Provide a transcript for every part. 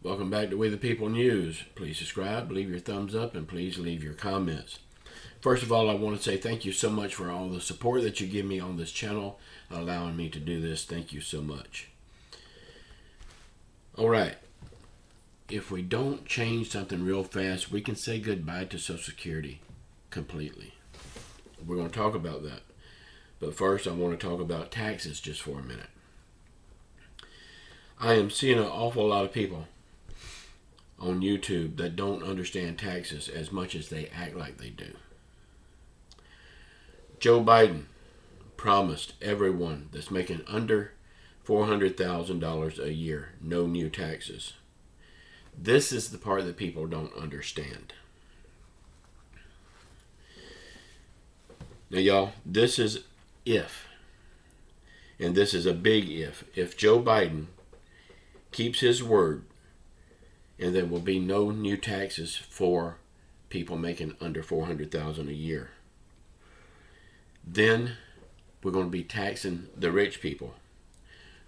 Welcome back to We the People News. Please subscribe, leave your thumbs up, and please leave your comments. First of all, I want to say thank you so much for all the support that you give me on this channel, allowing me to do this. Thank you so much. All right. If we don't change something real fast, we can say goodbye to Social Security completely. We're going to talk about that. But first, I want to talk about taxes just for a minute. I am seeing an awful lot of people on YouTube that don't understand taxes as much as they act like they do. Joe Biden promised everyone that's making under $400,000 a year no new taxes. This is the part that people don't understand. Now, y'all, this is if, and this is a big if Joe Biden keeps his word, and there will be no new taxes for people making under $400,000 a year. Then we're going to be taxing the rich people.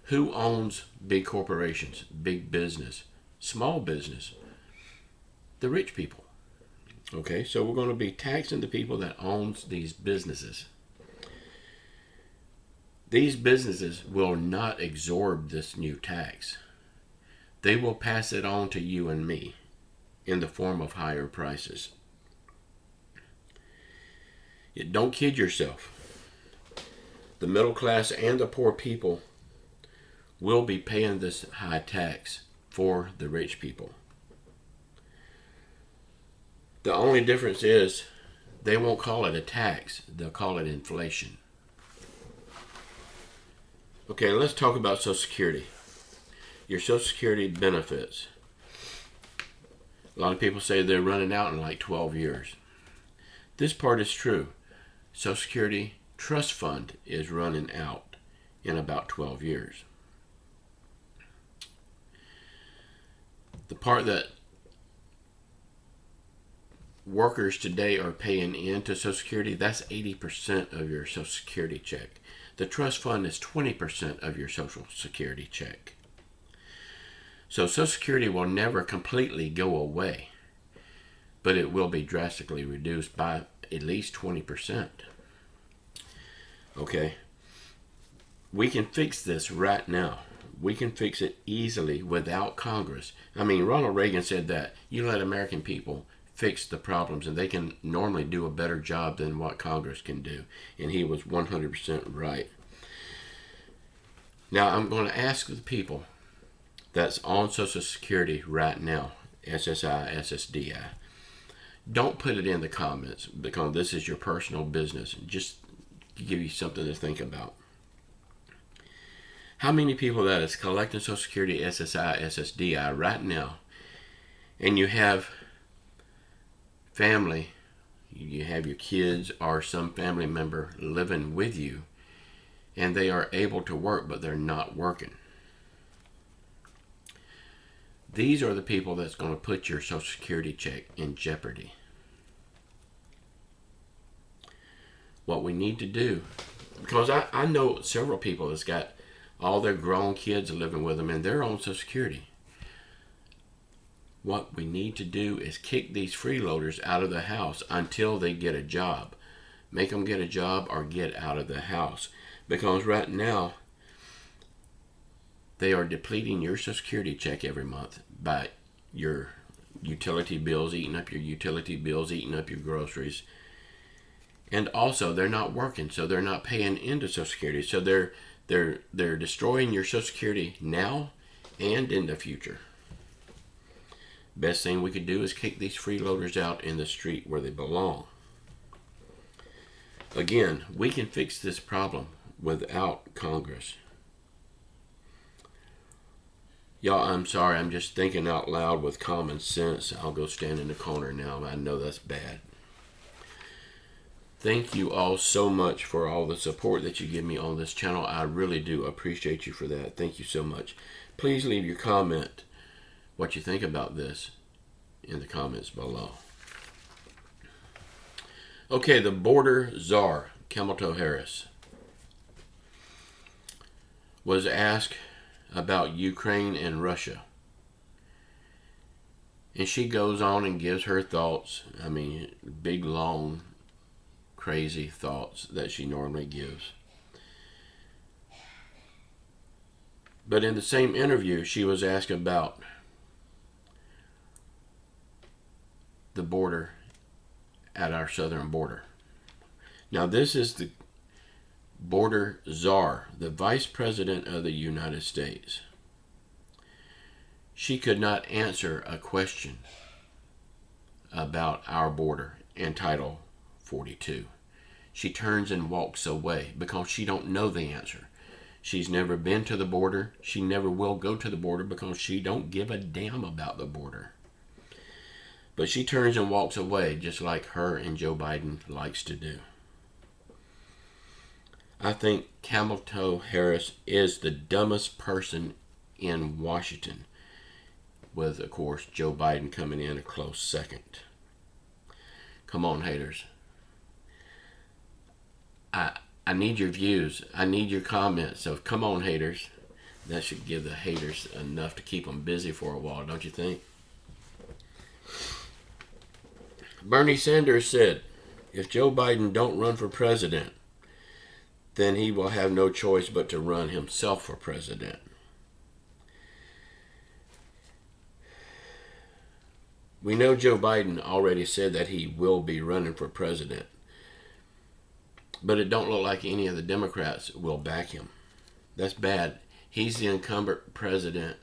Who owns big corporations, big business, small business? The rich people. Okay, so we're going to be taxing the people that owns these businesses. These businesses will not absorb this new tax. They will pass it on to you and me in the form of higher prices. Don't kid yourself. The middle class and the poor people will be paying this high tax for the rich people. The only difference is they won't call it a tax. They'll call it inflation. Okay, let's talk about Social Security. Your Social Security benefits. A lot of people say they're running out in like 12 years. This part is true. Social Security Trust Fund is running out in about 12 years. The part that workers today are paying into Social Security, that's 80% of your Social Security check. The trust fund is 20% of your Social Security check. So Social Security will never completely go away, but it will be drastically reduced by at least 20%. Okay? We can fix this right now. We can fix it easily without Congress. I mean, Ronald Reagan said that you let American people fix the problems and they can normally do a better job than what Congress can do. And he was 100% right. Now, I'm going to ask the people that's on Social Security right now, SSI, SSDI. Don't put it in the comments because this is your personal business. Just to give you something to think about. How many people that is collecting Social Security, SSI, SSDI right now, and you have family, you have your kids or some family member living with you, and they are able to work, but they're not working? These are the people that's going to put your Social Security check in jeopardy. What we need to do, because I know several people that's got all their grown kids living with them and they're on Social Security. What we need to do is kick these freeloaders out of the house until they get a job. Make them get a job or get out of the house. Because right now, they are depleting your Social Security check every month by your utility bills, eating up your utility bills, eating up your groceries. And also, they're not working, so they're not paying into Social Security. So they're destroying your Social Security now and in the future. Best thing we could do is kick these freeloaders out in the street where they belong. Again, we can fix this problem without Congress. Y'all, I'm sorry, I'm just thinking out loud with common sense. I'll go stand in the corner now. I know that's bad. Thank you all so much for all the support that you give me on this channel. I really do appreciate you for that. Thank you so much. Please leave your comment, what you think about this, in the comments below. Okay, the border czar, Kamala Harris, was asked about Ukraine and Russia. And she goes on and gives her thoughts. I mean, big, long, crazy thoughts that she normally gives. But in the same interview, she was asked about the border at our southern border. Now, this is the border czar, the vice president of the United States. She could not answer a question about our border and Title 42. She turns and walks away because she don't know the answer. She's never been to the border. She never will go to the border because she don't give a damn about the border. But she turns and walks away just like her and Joe Biden likes to do. I think Kamala Harris is the dumbest person in Washington, with, of course, Joe Biden coming in a close second. Come on, haters. I need your views. I need your comments. So come on, haters. That should give the haters enough to keep them busy for a while, don't you think? Bernie Sanders said, if Joe Biden don't run for president, then he will have no choice but to run himself for president. We know Joe Biden already said that he will be running for president, but it don't look like any of the Democrats will back him. That's bad. He's the incumbent president,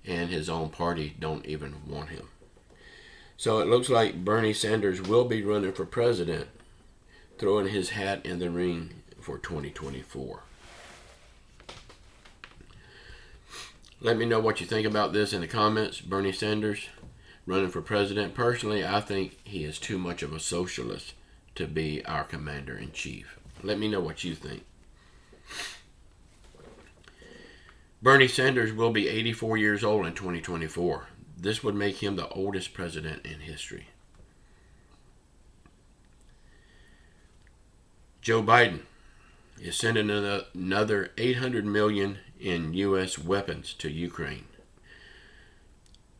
and his own party don't even want him. So it looks like Bernie Sanders will be running for president, throwing his hat in the ring for 2024. Let me know what you think about this in the comments. Bernie Sanders running for president. Personally, I think he is too much of a socialist to be our commander-in-chief. Let me know what you think. Bernie Sanders will be 84 years old in 2024. This would make him the oldest president in history. Joe Biden is sending another $800 million in U.S. weapons to Ukraine.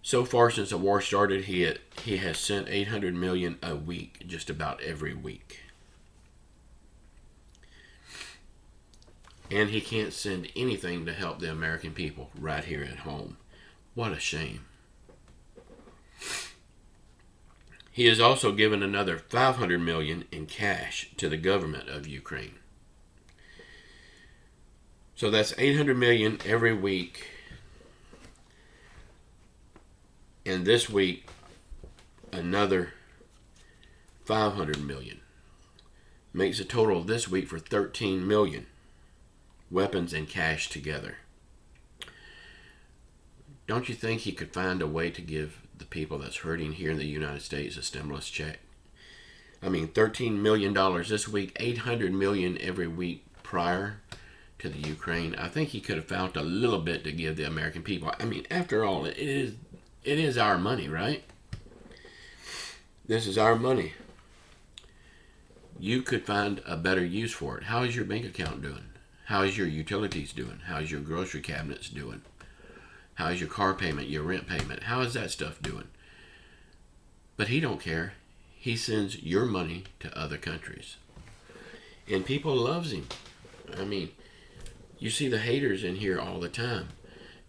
So far since the war started, he has sent $800 million a week, just about every week. And he can't send anything to help the American people right here at home. What a shame. He has also given another $500 million in cash to the government of Ukraine. So that's $800 million every week. And this week, another $500 million. Makes a total this week for $13 million. Weapons and cash together. Don't you think he could find a way to give the people that's hurting here in the United States a stimulus check? I mean, $13 million this week, $800 million every week prior to the Ukraine. I think he could have found a little bit to give the American people. I mean, after all, it is our money, right? This is our money. You could find a better use for it. How is your bank account doing? How is your utilities doing? How is your grocery cabinets doing? How is your car payment, your rent payment? How is that stuff doing? But he don't care. He sends your money to other countries. And people loves him. I mean, you see the haters in here all the time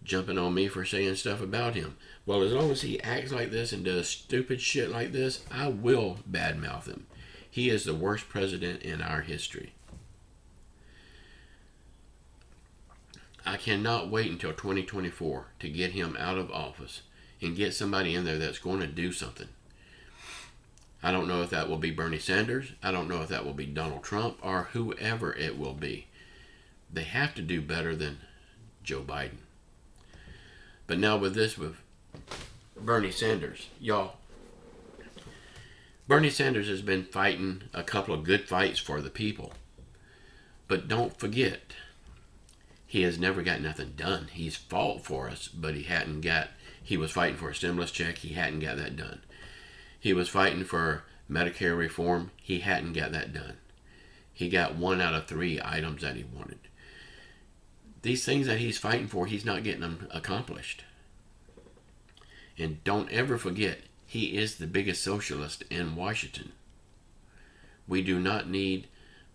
jumping on me for saying stuff about him. Well, as long as he acts like this and does stupid shit like this, I will badmouth him. He is the worst president in our history. I cannot wait until 2024 to get him out of office and get somebody in there that's going to do something. I don't know if that will be Bernie Sanders. I don't know if that will be Donald Trump or whoever it will be. They have to do better than Joe Biden. But now with Bernie Sanders, y'all, Bernie Sanders has been fighting a couple of good fights for the people. But don't forget, he has never got nothing done. He's fought for us, but he was fighting for a stimulus check. He hadn't got that done. He was fighting for Medicare reform. He hadn't got that done. He got 1 out of 3 items that he wanted. These things that he's fighting for, he's not getting them accomplished. And don't ever forget, he is the biggest socialist in Washington. We do not need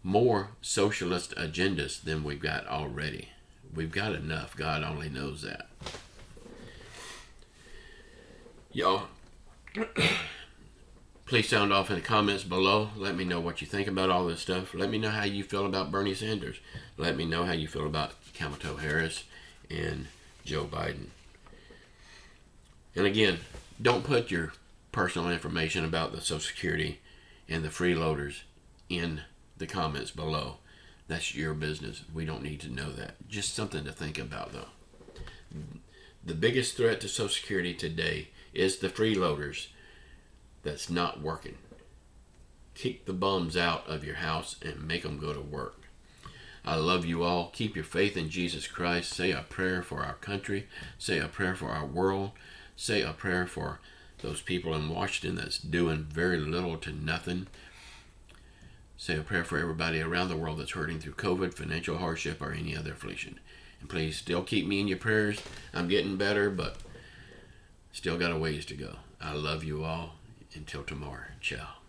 more socialist agendas than we've got already. We've got enough. God only knows that. Y'all, please sound off in the comments below. Let me know what you think about all this stuff. Let me know how you feel about Bernie Sanders. Let me know how you feel about Kamala Harris and Joe Biden. And again, don't put your personal information about the Social Security and the freeloaders in the comments below. That's your business. We don't need to know that. Just something to think about, though. The biggest threat to Social Security today is the freeloaders that's not working. Kick the bums out of your house and make them go to work. I love you all. Keep your faith in Jesus Christ. Say a prayer for our country. Say a prayer for our world. Say a prayer for those people in Washington that's doing very little to nothing. Say a prayer for everybody around the world that's hurting through COVID, financial hardship, or any other affliction. And please still keep me in your prayers. I'm getting better, but still got a ways to go. I love you all. Until tomorrow. Ciao.